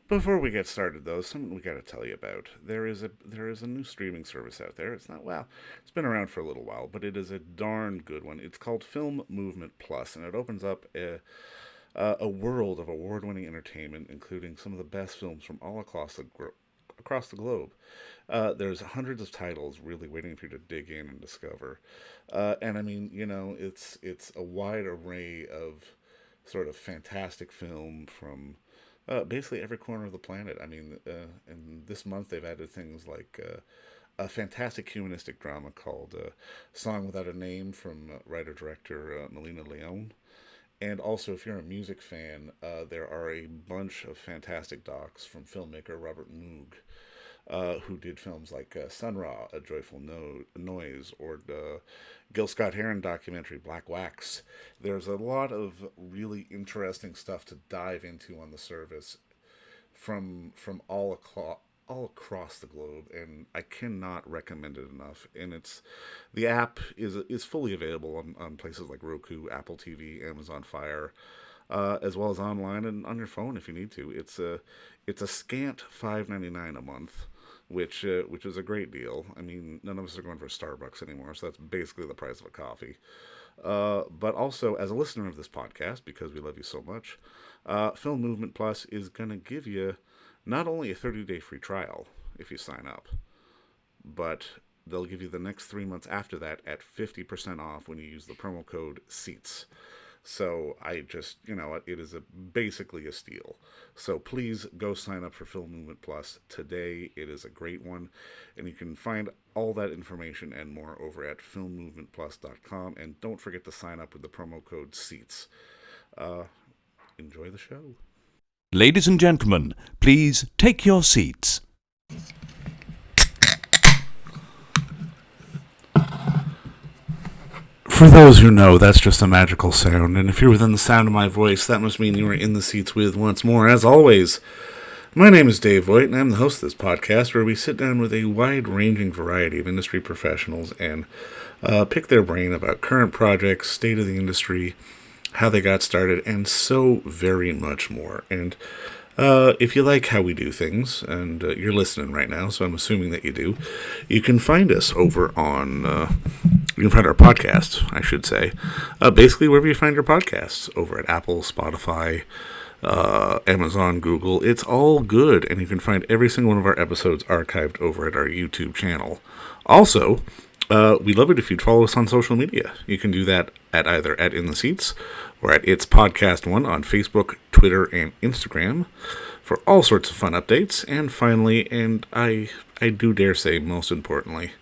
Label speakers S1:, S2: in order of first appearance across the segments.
S1: Before we get started, though, something we got to tell you about. There is a new streaming service out there. It's not well, it's been around for a little while, but it is a darn good one. It's called Film Movement Plus, and it opens up a world of award-winning entertainment, including some of the best films from all across the globe. There's hundreds of titles really waiting for you to dig in and discover. And I mean, it's a wide array of sort of fantastic film from basically every corner of the planet. I mean, and this month they've added things like a fantastic humanistic drama called "Song Without a Name" from writer director Melina Leone. And also, if you're a music fan, there are a bunch of fantastic docs from filmmaker Robert Moog, who did films like Sun Ra, A Joyful Noise, or the Gil Scott Heron documentary Black Wax. There's a lot of really interesting stuff to dive into on the service from all across the globe, and I cannot recommend it enough. And the app is fully available on places like Roku, Apple TV, Amazon Fire, as well as online and on your phone if you need to. It's a scant $5.99 a month, which is a great deal. I mean, none of us are going for Starbucks anymore, so that's basically the price of a coffee. But also, as a listener of this podcast, because we love you so much, Film Movement Plus is going to give you not only a 30-day free trial if you sign up, but they'll give you the next 3 months after that at 50% off when you use the promo code SEATS. So I just, it is basically a steal. So please go sign up for Film Movement Plus today. It is a great one. And you can find all that information and more over at filmmovementplus.com. And don't forget to sign up with the promo code SEATS. Enjoy the show.
S2: Ladies and gentlemen, please take your seats.
S1: For those who know, that's just a magical sound, and if you're within the sound of my voice, that must mean you are in the seats with, once more, as always, my name is Dave Voigt, and I'm the host of this podcast, where we sit down with a wide-ranging variety of industry professionals and pick their brain about current projects, state of the industry, how they got started, and so very much more. And if you like how we do things, and you're listening right now, so I'm assuming that you do, you can find us over on, you can find our podcast, I should say, basically wherever you find your podcasts, over at Apple, Spotify, Amazon, Google. It's all good, and you can find every single one of our episodes archived over at our YouTube channel. Also, we'd love it if you'd follow us on social media. You can do that at either at In the Seats or at It's Podcast One on Facebook, Twitter, and Instagram for all sorts of fun updates. And finally, and I do dare say most importantly,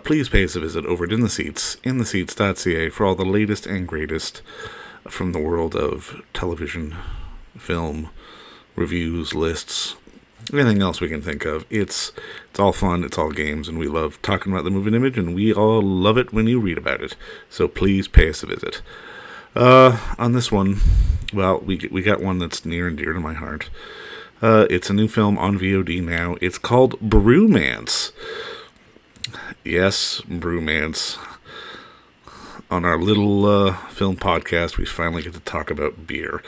S1: please pay us a visit over at In the Seats, intheseats.ca, for all the latest and greatest from the world of television, film, reviews, lists, anything else we can think of. It's all fun, it's all games, and we love talking about the moving image, and we all love it when you read about it. So please pay us a visit. On this one, well, we got one that's near and dear to my heart. It's a new film on VOD now. It's called Brewmance. Yes, Brewmance. On our little film podcast, we finally get to talk about beer.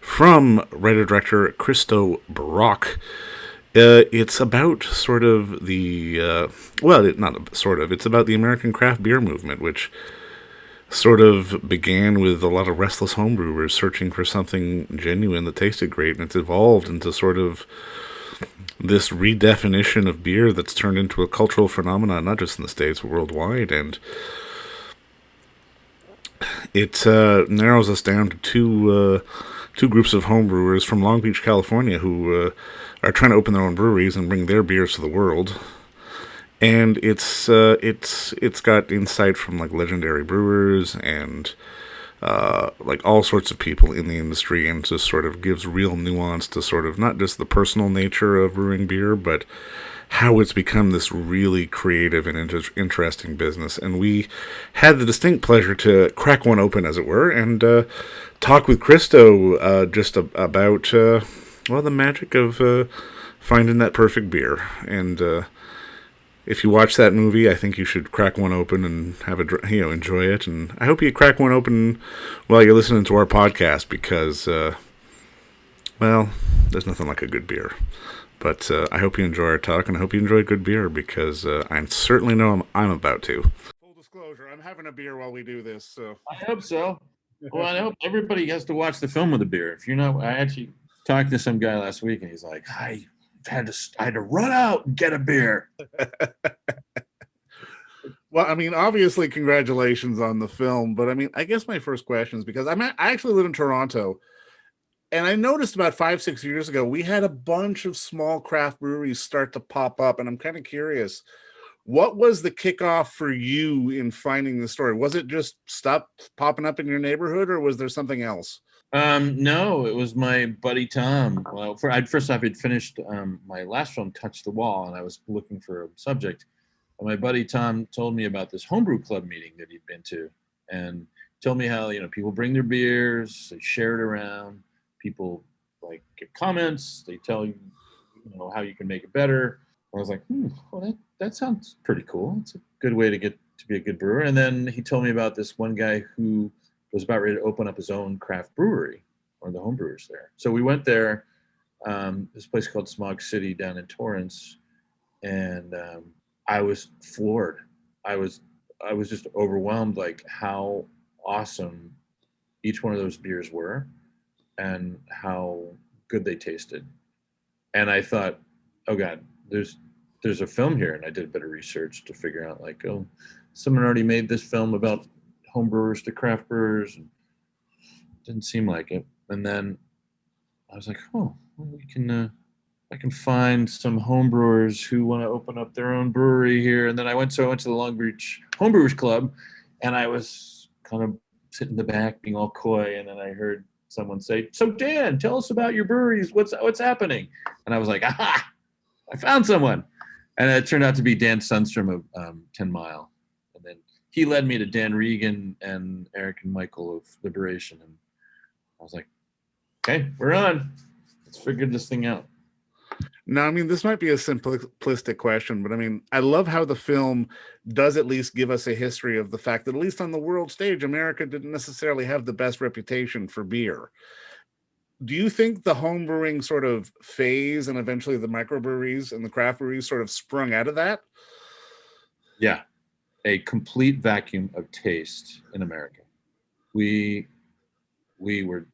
S1: From writer-director Christo Brock. It's about sort of it's about the American craft beer movement, which sort of began with a lot of restless homebrewers searching for something genuine that tasted great, and it's evolved into sort of this redefinition of beer that's turned into a cultural phenomenon, not just in the States, but worldwide. And it narrows us down to two groups of homebrewers from Long Beach, California, who are trying to open their own breweries and bring their beers to the world. And it's got insight from like legendary brewers and like all sorts of people in the industry, and just sort of gives real nuance to sort of not just the personal nature of brewing beer, but how it's become this really creative and interesting business. And we had the distinct pleasure to crack one open, as it were, and talk with Christo just about the magic of finding that perfect beer. And if you watch that movie, I think you should crack one open and have enjoy it. And I hope you crack one open while you're listening to our podcast, because Well, there's nothing like a good beer. But I hope you enjoy our talk, and I hope you enjoy good beer because I certainly know I'm about to. Full disclosure, I'm having a beer while we do this, so.
S3: I hope so. Well, I hope everybody has to watch the film with a beer. If you're not, I actually talked to some guy last week, and he's like, I had to run out and get a beer.
S1: Well, I mean, obviously, congratulations on the film, but I mean, I guess my first question is because I actually live in Toronto, and I noticed about 5, 6 years ago we had a bunch of small craft breweries start to pop up, and I'm kind of curious, what was the kickoff for you in finding the story? Was it just stuff popping up in your neighborhood, or was there something else?
S3: No, it was my buddy Tom. Well, first off, I'd finished my last film, Touch the Wall, and I was looking for a subject. And my buddy Tom told me about this homebrew club meeting that he'd been to, and told me how people bring their beers, they share it around, people like give comments, they tell you how you can make it better. I was like, well, that sounds pretty cool. It's a good way to get to be a good brewer. And then he told me about this one guy who was about ready to open up his own craft brewery, one of the homebrewers there. So we went there, this place called Smog City down in Torrance, and I was floored. I was just overwhelmed, like how awesome each one of those beers were, and how good they tasted. And I thought, oh God, there's a film here, and I did a bit of research to figure out, like, oh, someone already made this film about homebrewers to craft brewers, and didn't seem like it. And then I was like, oh, well, I can find some homebrewers who want to open up their own brewery here. And then I went to the Long Beach Homebrewers Club, and I was kind of sitting in the back being all coy, and then I heard someone say, so Dan, tell us about your breweries. What's happening? And I was like, aha, I found someone. And it turned out to be Dan Sundstrom of 10 Mile. And then he led me to Dan Regan and Eric and Michael of Liberation. And I was like, okay, we're on. Let's figure this thing out.
S1: Now, I mean, this might be a simplistic question, but I mean, I love how the film does at least give us a history of the fact that, at least on the world stage, America didn't necessarily have the best reputation for beer. Do you think the homebrewing sort of phase and eventually the microbreweries and the craft breweries sort of sprung out of that?
S3: Yeah, a complete vacuum of taste in America. We were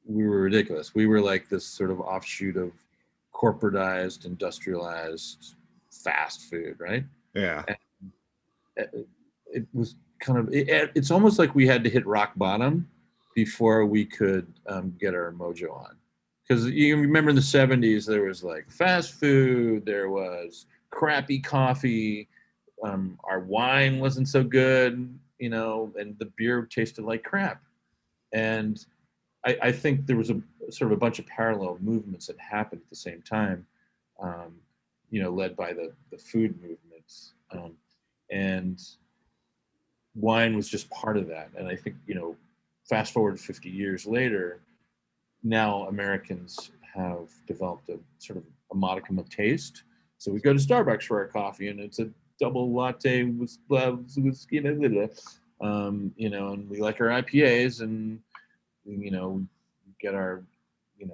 S3: ridiculous. We were like this sort of offshoot of corporatized, industrialized fast food, right?
S1: Yeah.
S3: And it was kind of it's almost like we had to hit rock bottom before we could get our mojo on. Because you remember in the 70s, there was like fast food, there was crappy coffee, our wine wasn't so good, and the beer tasted like crap. And I think there was a sort of a bunch of parallel movements that happened at the same time, led by the food movements. And wine was just part of that. And I think, fast forward 50 years later, now Americans have developed a sort of a modicum of taste. So we go to Starbucks for our coffee, and it's a double latte with and we like our IPAs, and get our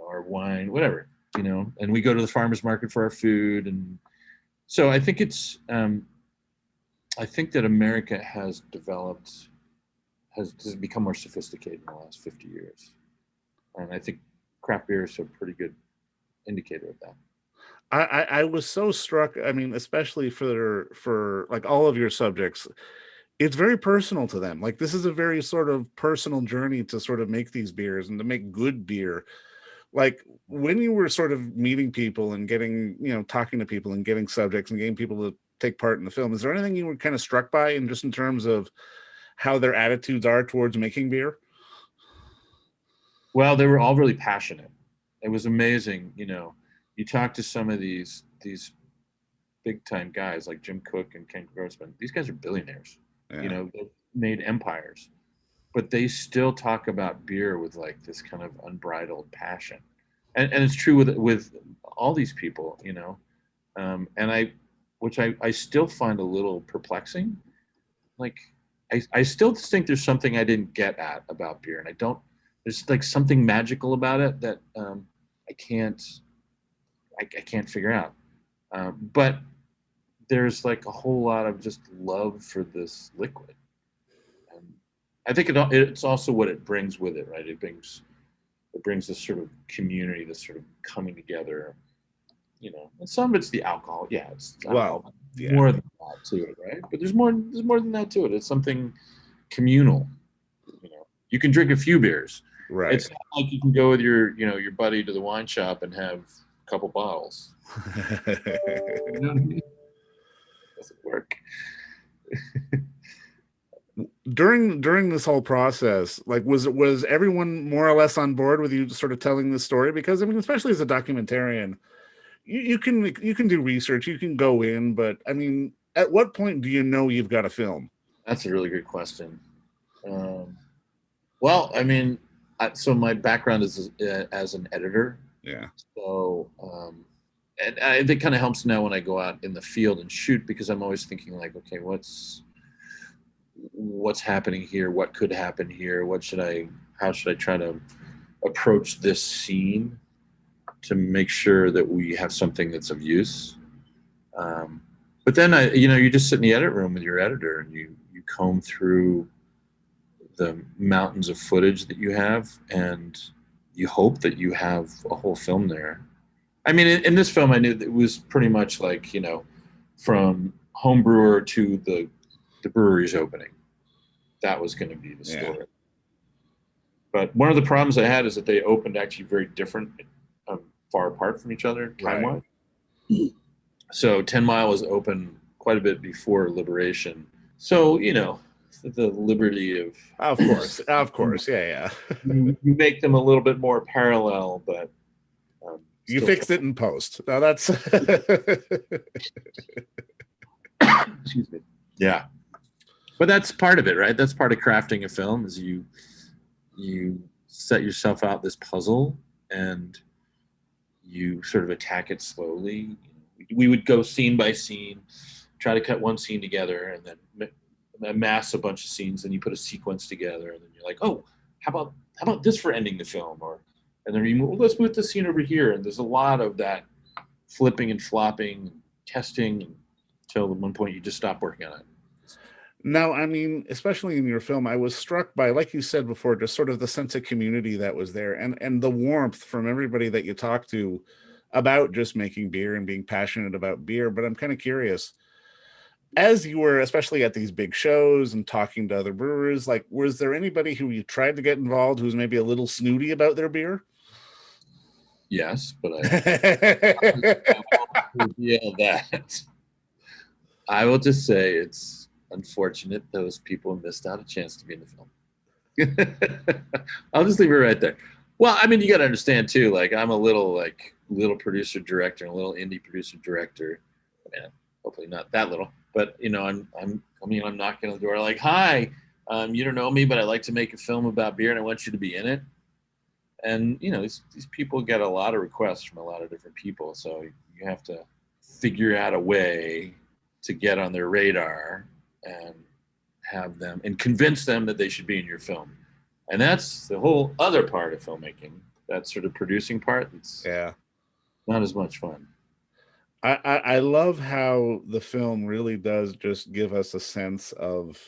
S3: our wine, whatever, and we go to the farmers market for our food. And so I think I think that America has become more sophisticated in the last 50 years. And I think craft beer is a pretty good indicator of that.
S1: I was so struck. I mean, especially for like all of your subjects, it's very personal to them. Like, this is a very sort of personal journey to sort of make these beers and to make good beer. Like, when you were sort of meeting people and getting, talking to people and getting subjects and getting people to take part in the film, is there anything you were kind of struck by in just in terms of how their attitudes are towards making beer?
S3: Well, they were all really passionate. It was amazing. You talk to some of these big time guys like Jim Cook and Ken Grossman. These guys are billionaires.
S1: Yeah.
S3: They've made empires, but they still talk about beer with like this kind of unbridled passion. And it's true with all these people, and which I still find a little perplexing. Like, I still think there's something I didn't get at about beer, and I don't there's like something magical about it that I can't I can't figure out. But there's like a whole lot of just love for this liquid. And I think it's also what it brings with it, right? It brings this sort of community, this sort of coming together. And some of it's the alcohol. Yeah, it's
S1: Well,
S3: alcohol.
S1: yeah,
S3: More than that to it, right? But there's more. There's more than that to it. It's something communal. You can drink a few beers.
S1: right.
S3: It's not like you can go with your buddy to the wine shop and have a couple bottles. You know what I mean? It doesn't work.
S1: During this whole process, like was everyone more or less on board with you sort of telling this story? Because I mean, especially as a documentarian, you can do research, you can go in, but I mean, at what point do you know you've got a film?
S3: That's a really good question. Um, well, I mean, so my background is as an editor.
S1: Yeah,
S3: So, and it kind of helps now when I go out in the field and shoot because I'm always thinking like, okay, what's happening here? What could happen here? How should I try to approach this scene to make sure that we have something that's of use? But then you just sit in the edit room with your editor and you comb through the mountains of footage that you have, and you hope that you have a whole film there. I mean, in this film, I knew that it was pretty much like from home brewer to the brewery's opening. That was going to be the story.
S1: yeah,
S3: But one of the problems I had is that they opened actually very different, far apart from each other time wise.
S1: right.
S3: So 10 Mile was open quite a bit before Liberation. So the liberty of
S1: Of course, yeah, yeah.
S3: you make them a little bit more parallel, but
S1: You
S3: still
S1: fixed it in post. Now that's
S3: excuse me. Yeah, but that's part of it, right? That's part of crafting a film is you set yourself out this puzzle and you sort of attack it slowly. We would go scene by scene, try to cut one scene together, and then amass a bunch of scenes. And you put a sequence together, and then you're like, oh, how about this for ending the film? And then let's move this scene over here. And there's a lot of that flipping and flopping, testing until at one point you just stop working on it.
S1: now, I mean, especially in your film, I was struck by, like you said before, just sort of the sense of community that was there, and the warmth from everybody that you talk to about just making beer and being passionate about beer. But I'm kind of curious, as you were, especially at these big shows and talking to other brewers, like, was there anybody who you tried to get involved who's maybe a little snooty about their beer?
S3: Yes, but yeah, that I will just say it's unfortunate those people missed out a chance to be in the film. I'll just leave it right there. Well, I mean, you got to understand too. Like, I'm a little producer director, and a little indie producer director. I mean, hopefully not that little, but I'm knocking on the door like, hi, you don't know me, but I'd like to make a film about beer, and I want you to be in it. And these people get a lot of requests from a lot of different people, so you have to figure out a way to get on their radar and have them and convince them that they should be in your film. And that's the whole other part of filmmaking, that sort of producing part. It's
S1: Yeah.
S3: not as much fun.
S1: I love how the film really does just give us a sense of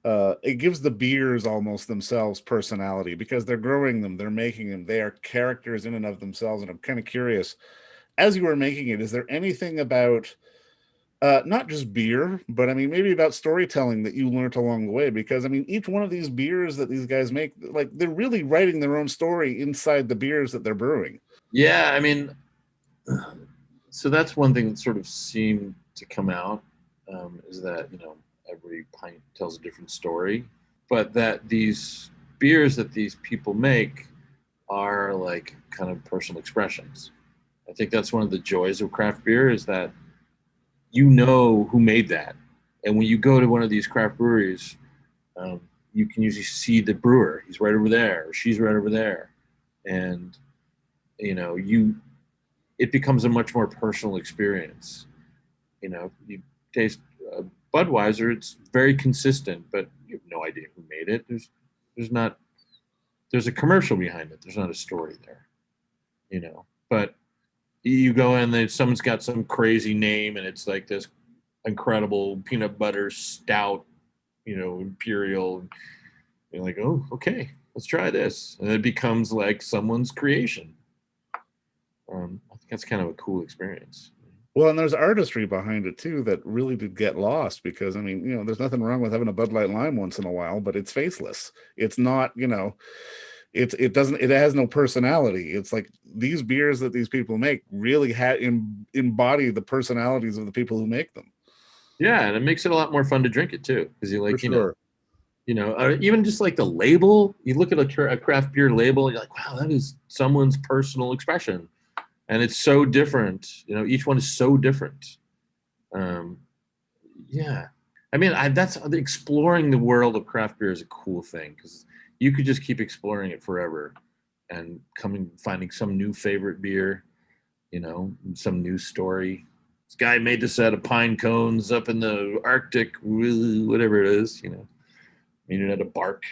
S1: it gives the beers almost themselves personality because they're growing them, they're making them, they are characters in and of themselves. And I'm kind of curious, as you were making it, is there anything about not just beer, but I mean maybe about storytelling that you learned along the way? Because I mean each one of these beers that these guys make, like they're really writing their own story inside the beers that they're brewing.
S3: Yeah, I mean, so that's one thing that sort of seemed to come out, is that every pint tells a different story, but that these beers that these people make are like kind of personal expressions. I think that's one of the joys of craft beer is that who made that, and when you go to one of these craft breweries, you can usually see the brewer. He's right over there, or she's right over there, and you it becomes a much more personal experience. You taste Budweiser; it's very consistent, but you have no idea who made it. there's a commercial behind it. There's not a story there, you know. But you go in there, someone's got some crazy name, and it's like this incredible peanut butter stout, you know, imperial. You're like, oh, okay, let's try this, and it becomes like someone's creation. I think that's kind of a cool experience.
S1: Well, and there's artistry behind it too that really did get lost because I mean, you know, there's nothing wrong with having a Bud Light Lime once in a while, but it's faceless. It's not, you know, it has no personality. It's like these beers that these people make really embody the personalities of the people who make them.
S3: Yeah, and it makes it a lot more fun to drink it too, because you
S1: For
S3: like,
S1: sure.
S3: or even just like the label. You look at a craft beer label, you're like, wow, that is someone's personal expression, and it's so different. You know, each one is so different. Yeah, I mean, that's exploring the world of craft beer is a cool thing because you could just keep exploring it forever and finding some new favorite beer, you know, some new story. This guy made this out of pine cones up in the Arctic, whatever it is, you know, made it out of bark.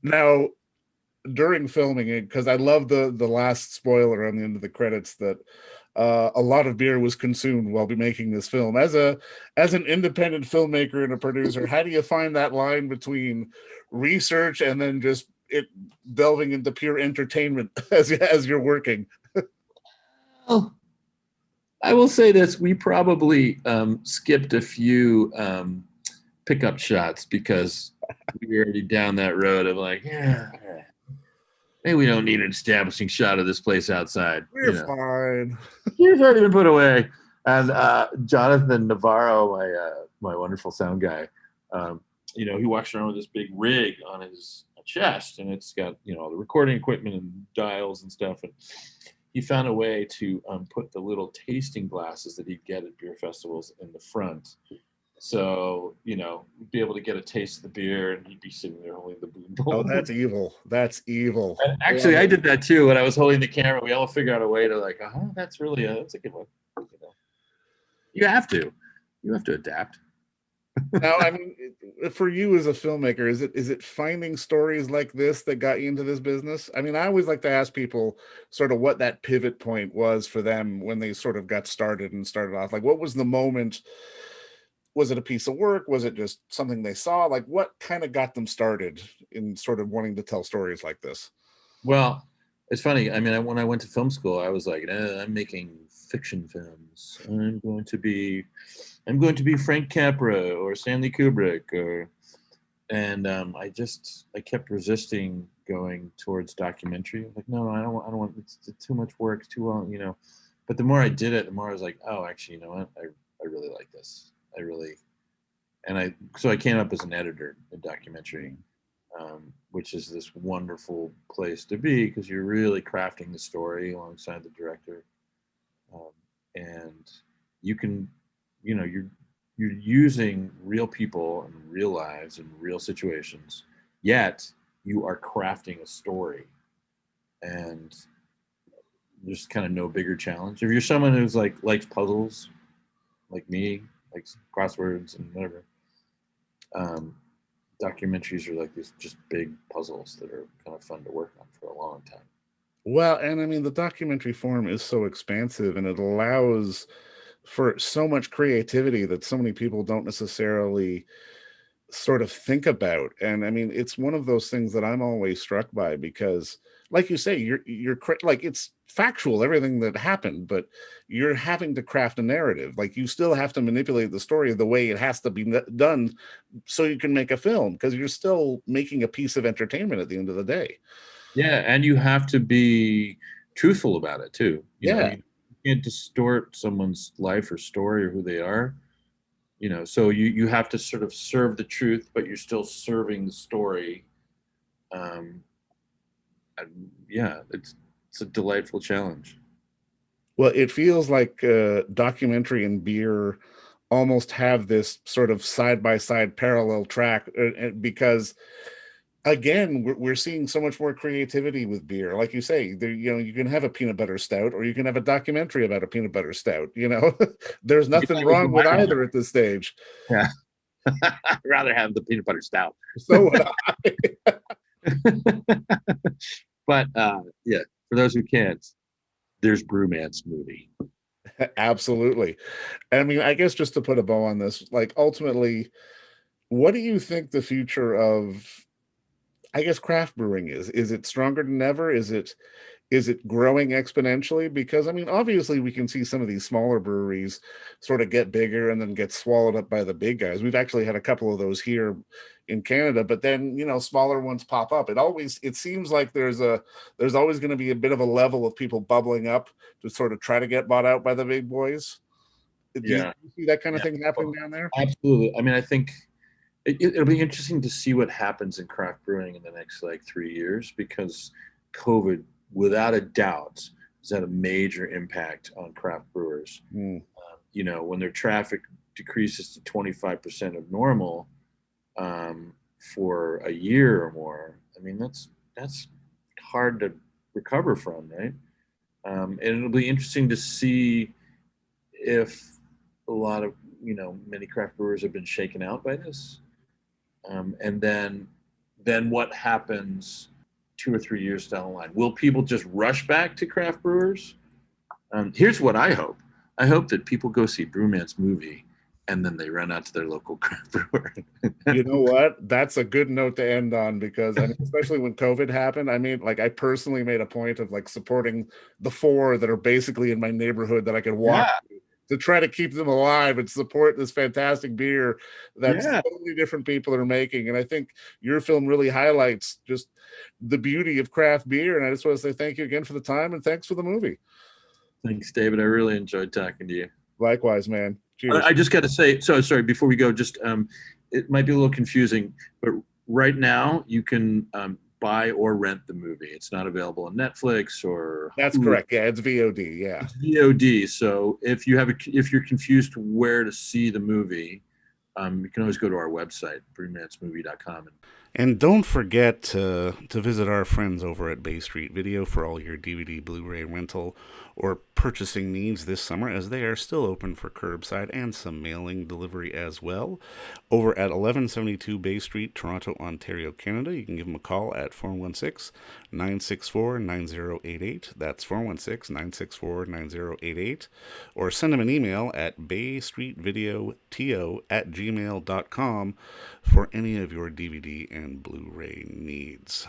S1: Now, during filming it, because I love the last spoiler on the end of the credits that a lot of beer was consumed while making this film. As an independent filmmaker and a producer, how do you find that line between research and then just it delving into pure entertainment as you're working?
S3: Well, I will say this: we probably skipped a few pickup shots because we were already down that road of like, yeah, maybe we don't need an establishing shot of this place outside.
S1: We're fine.
S3: He's already been put away. And Jonathan Navarro, my wonderful sound guy, you know, he walks around with this big rig on his chest, and it's got, you know, all the recording equipment and dials and stuff. And he found a way to put the little tasting glasses that he'd get at beer festivals in the front. So, you know, be able to get a taste of the beer, and he'd be sitting there holding the boom bowl.
S1: Oh, that's evil. That's evil.
S3: And actually, I did that too when I was holding the camera. We all figured out a way to like, oh, that's a good one. You know, you have to adapt.
S1: Now, I mean, for you as a filmmaker, is it finding stories like this that got you into this business? I mean, I always like to ask people sort of what that pivot point was for them when they sort of got started and started off. Like, what was the moment? Was it a piece of work? Was it just something they saw? Like, what kind of got them started in sort of wanting to tell stories like this?
S3: Well, it's funny. I mean, when I went to film school, I was like, I'm making fiction films. I'm going to be Frank Capra or Stanley Kubrick, and I kept resisting going towards documentary. Like, no, I don't want. It's too much work. It's too long, you know. But the more I did it, the more I was like, oh, actually, you know what? I really like this. So I came up as an editor in documentary, which is this wonderful place to be because you're really crafting the story alongside the director, and you can, you know, you're using real people and real lives and real situations, yet you are crafting a story, and there's kind of no bigger challenge. If you're someone who's like likes puzzles, like me, like crosswords and whatever, documentaries are like these just big puzzles that are kind of fun to work on for a long time.
S1: Well, and I mean, the documentary form is so expansive and it allows for so much creativity that so many people don't necessarily sort of think about. And I mean, it's one of those things that I'm always struck by because, like you say, you're like, it's factual, everything that happened, but you're having to craft a narrative. Like, you still have to manipulate the story the way it has to be done so you can make a film, because you're still making a piece of entertainment at the end of the day.
S3: Yeah, and you have to be truthful about it too. You know, you can't distort someone's life or story or who they are. You know, so you have to sort of serve the truth, but you're still serving the story. Yeah, it's a delightful challenge.
S1: Well, it feels like documentary and beer almost have this sort of side by side parallel track because again, we're seeing so much more creativity with beer. Like you say, there, you know, you can have a peanut butter stout or you can have a documentary about a peanut butter stout, you know. There's nothing wrong with either at this stage.
S3: Yeah. I'd rather have the peanut butter stout.
S1: So would
S3: But yeah, for those who can't, there's Brewmance movie.
S1: I. Absolutely. I mean, I guess just to put a bow on this, like ultimately, what do you think the future of, I guess, craft brewing is? Is it stronger than ever? Is it growing exponentially? Because I mean, obviously, we can see some of these smaller breweries sort of get bigger and then get swallowed up by the big guys. We've actually had a couple of those here in Canada, but then smaller ones pop up. It seems like there's always going to be a bit of a level of people bubbling up to sort of try to get bought out by the big boys. Do you
S3: Yeah,
S1: see that kind of
S3: yeah,
S1: thing happening down there?
S3: absolutely. I mean, I think it'll be interesting to see what happens in craft brewing in the next like 3 years, because COVID, without a doubt, has had a major impact on craft brewers.
S1: Mm,
S3: When their traffic decreases to 25% of normal for a year or more, I mean, that's hard to recover from, right? And it'll be interesting to see if a lot of, many craft brewers have been shaken out by this. And then what happens 2 or 3 years down the line? Will people just rush back to craft brewers? Here's what I hope. I hope that people go see Brewmance movie and then they run out to their local craft brewer.
S1: You know what? That's a good note to end on, because I mean, especially when COVID happened, I mean, like I personally made a point of like supporting the four that are basically in my neighborhood that I could walk
S3: Yeah,
S1: to try to keep them alive and support this fantastic beer that
S3: yeah.
S1: so many different people are making. And I think your film really highlights just the beauty of craft beer. And I just want to say thank you again for the time and thanks for the movie.
S3: Thanks, David. I really enjoyed talking to you.
S1: Likewise, man. Cheers.
S3: I just got to say, so sorry, before we go, just it might be a little confusing, but right now you can buy or rent the movie. It's not available on Netflix or
S1: That's
S3: Hulu.
S1: correct. Yeah, it's VOD. Yeah.
S3: It's VOD. So if you're confused where to see the movie, you can always go to our website, brewmancemovie.com.
S1: And don't forget to visit our friends over at Bay Street Video for all your DVD, Blu-ray rental, or purchasing needs this summer, as they are still open for curbside and some mailing delivery as well. Over at 1172 Bay Street, Toronto, Ontario, Canada, you can give them a call at 416-964-9088. That's 416-964-9088. Or send them an email at baystreetvideoto@gmail.com for any of your DVD and Blu-ray needs.